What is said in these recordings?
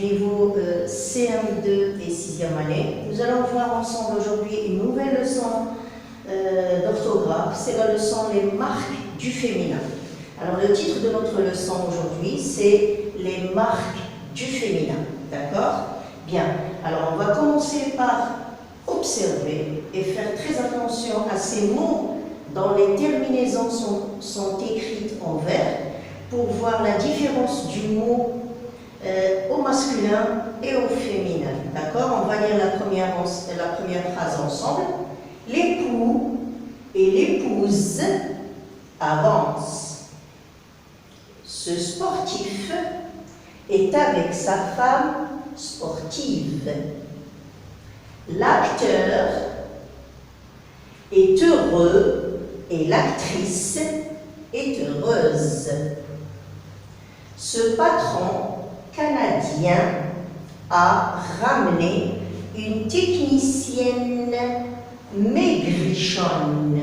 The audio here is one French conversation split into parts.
niveau CM2 et 6e année. Nous allons voir ensemble aujourd'hui une nouvelle leçon d'orthographe. C'est la leçon Les marques du féminin. Alors le titre de notre leçon aujourd'hui, c'est Les marques du féminin. D'accord? Bien. Alors on va commencer par observer et faire très attention à ces mots dont les terminaisons sont écrites en vers pour voir la différence du mot au masculin et au féminin. D'accord? On va lire la première phrase ensemble. L'époux et l'épouse avancent. Ce sportif est avec sa femme sportive. L'acteur est heureux et l'actrice est heureuse. Ce patron canadien a ramené une technicienne maigrichonne.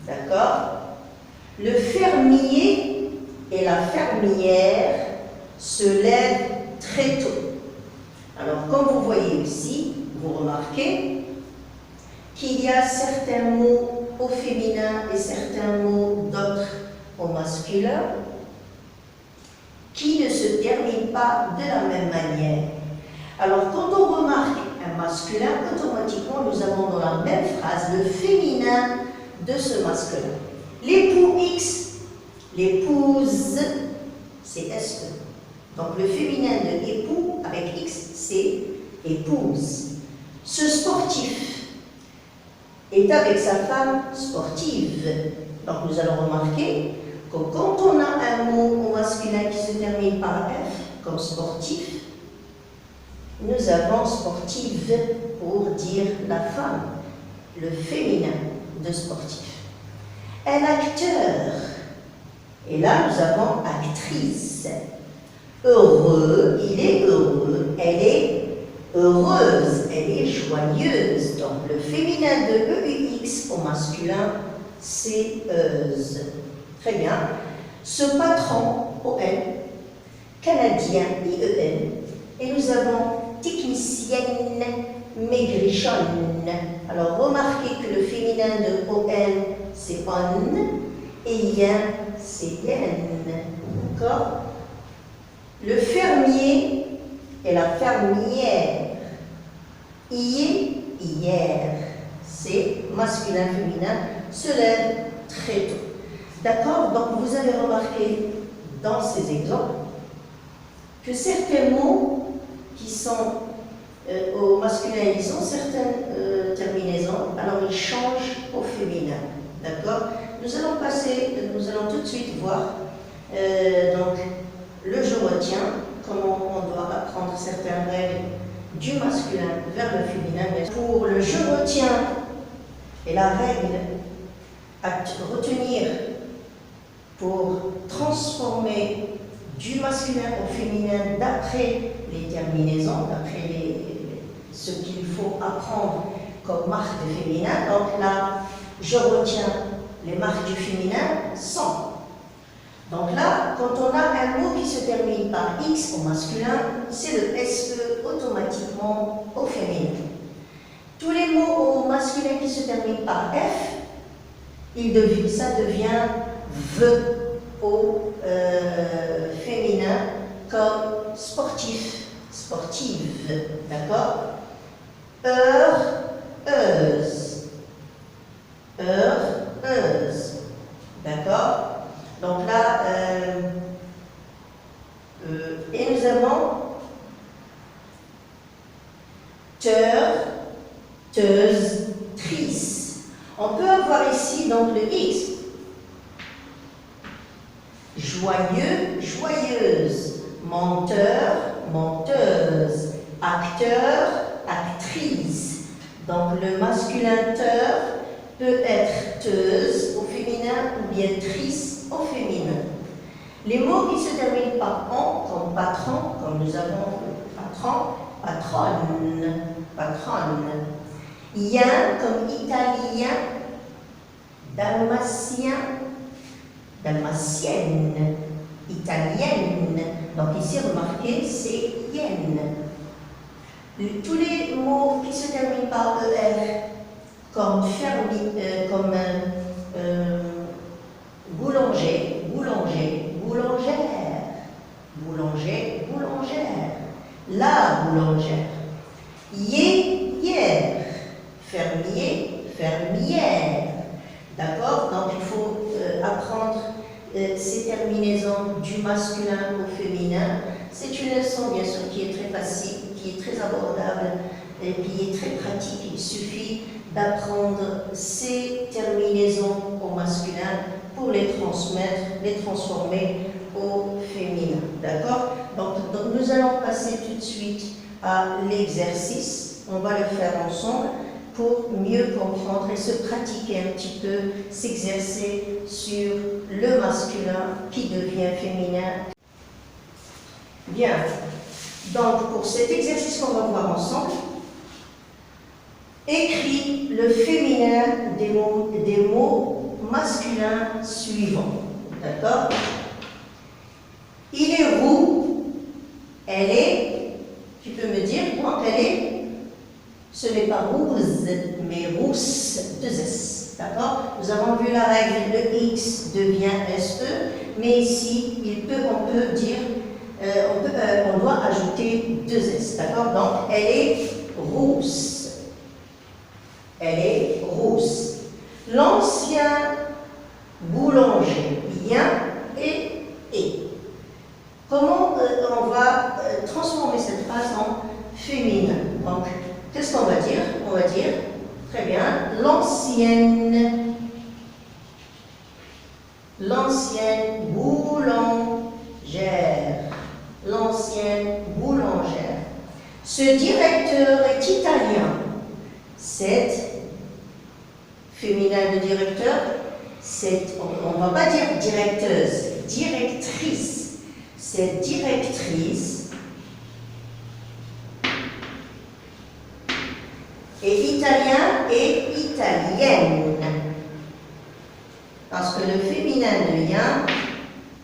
D'accord? Le fermier et la fermière se lèvent très tôt. Alors, comme vous voyez ici, vous remarquez qu'il y a certains mots au féminin et certains mots d'autres au masculin qui ne se terminent pas de la même manière. Alors, quand on remarque un masculin, automatiquement, nous avons dans la même phrase le féminin de ce masculin. L'époux X, l'épouse, c'est SE. Donc, le féminin de époux avec X, c'est épouse. Ce sportif est avec sa femme sportive. Donc, nous allons remarquer que quand on a un mot au masculin qui se termine par F, comme sportif, nous avons sportive pour dire la femme, le féminin de sportif. Un acteur, et là nous avons actrice. Heureux, il est heureux, elle est heureuse, elle est joyeuse. Donc le féminin de EUX au masculin, c'est euse. Très bien. Ce patron, ON, canadien, IEN, et nous avons technicienne maigrichonne. Alors remarquez que le féminin de ON, c'est on, et yen, c'est yen. D'accord? Le fermier et la fermière. Hier, c'est masculin, féminin, se lève très tôt. D'accord? Donc vous avez remarqué dans ces exemples que certains mots qui sont au masculin, ils ont certaines terminaisons, alors ils changent au féminin. D'accord? Nous allons tout de suite voir donc le je retiens, comment on doit apprendre certaines règles du masculin vers le féminin. Mais pour le je retiens et la règle à retenir pour transformer du masculin au féminin d'après les terminaisons, d'après ce qu'il faut apprendre comme marque de féminin. Donc là, je retiens les marques du féminin sont. Donc là, quand on a un mot qui se termine par X au masculin, c'est le SE automatiquement au féminin. Tous les mots au masculin qui se terminent par F, ça devient V au féminin, comme sportif, sportive, d'accord? Heureuse, d'accord? Donc là, et nous avons teuse, trice. On peut avoir ici donc le X. Joyeux, joyeuse. Menteur, menteuse. Acteur, actrice. Donc le masculin teur peut être teuse au féminin ou bien trice au féminin. Les mots qui se terminent par on, comme patron, comme nous avons patron, patronne, patronne. Ien, comme italien, dalmatien, dalmatienne, italienne. Donc ici, remarquez, c'est yen. Tous les mots qui se terminent par ER, comme boulanger, boulanger, boulangère, boulanger, boulangère, la boulangère, hier, fermier, fermière. D'accord? Donc il faut apprendre ces terminaisons du masculin au féminin. C'est une leçon bien sûr qui est très facile, qui est très abordable et qui est très pratique. Il suffit d'apprendre ces terminaisons au masculin pour les transmettre, les transformer au féminin. D'accord? Donc nous allons passer tout de suite à l'exercice. On va le faire ensemble pour mieux comprendre et se pratiquer un petit peu, s'exercer sur le masculin qui devient féminin. Bien, donc pour cet exercice qu'on va voir ensemble, écris le féminin des mots masculins suivants. D'accord? Il est roux, elle est, tu peux me dire, donc elle est, ce n'est pas rousse, mais rousse, 2S. D'accord? Nous avons vu la règle, le X devient SE, mais ici, on peut dire, on doit ajouter 2S. D'accord? Donc, elle est rousse. Elle est rousse. L'ancien boulanger, bien et. Comment on va transformer cette phrase en féminin? Donc, qu'est-ce qu'on va dire? On va dire, très bien, l'ancienne boulangère. L'ancienne boulangère. Ce directeur est italien. C'est féminin de directeur, on ne va pas dire directeuse, directrice. C'est directrice. Et italien et italienne. Parce que le féminin de yen,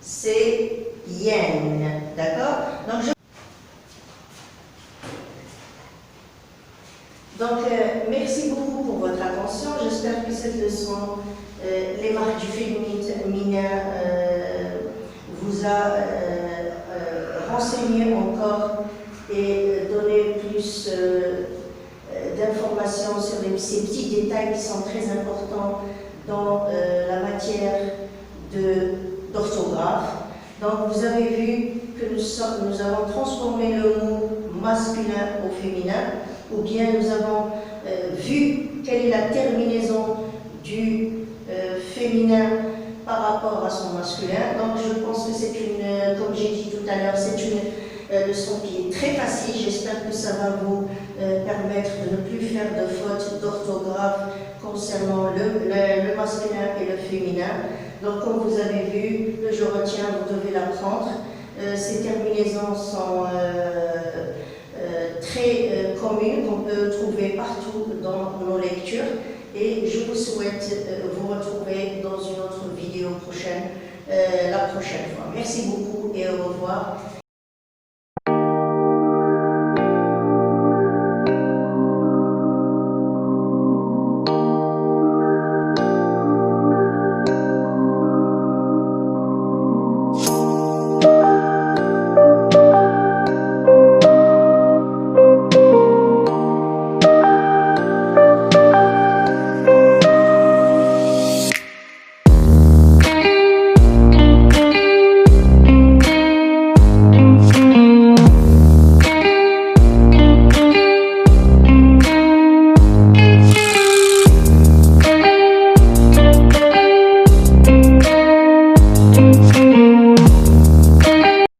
c'est yen. D'accord? Donc, merci beaucoup pour votre attention. J'espère que cette leçon, les marques du féminin, vous a renseigné encore et donné plus d'informations sur ces petits détails qui sont très importants dans la matière d'orthographe. Donc, vous avez vu que nous avons transformé le mot masculin au féminin, ou bien nous avons vu quelle est la terminaison du féminin par rapport à son masculin. Donc je pense que c'est comme j'ai dit tout à l'heure, c'est une leçon qui est très facile. J'espère que ça va vous permettre de ne plus faire de fautes d'orthographe concernant le masculin et le féminin. Donc comme vous avez vu, le je retiens, vous devez l'apprendre. Ces terminaisons sont très communes, qu'on peut trouver partout dans nos lectures. Et je vous souhaite vous retrouver dans une autre vidéo prochaine, la prochaine fois. Merci beaucoup et au revoir.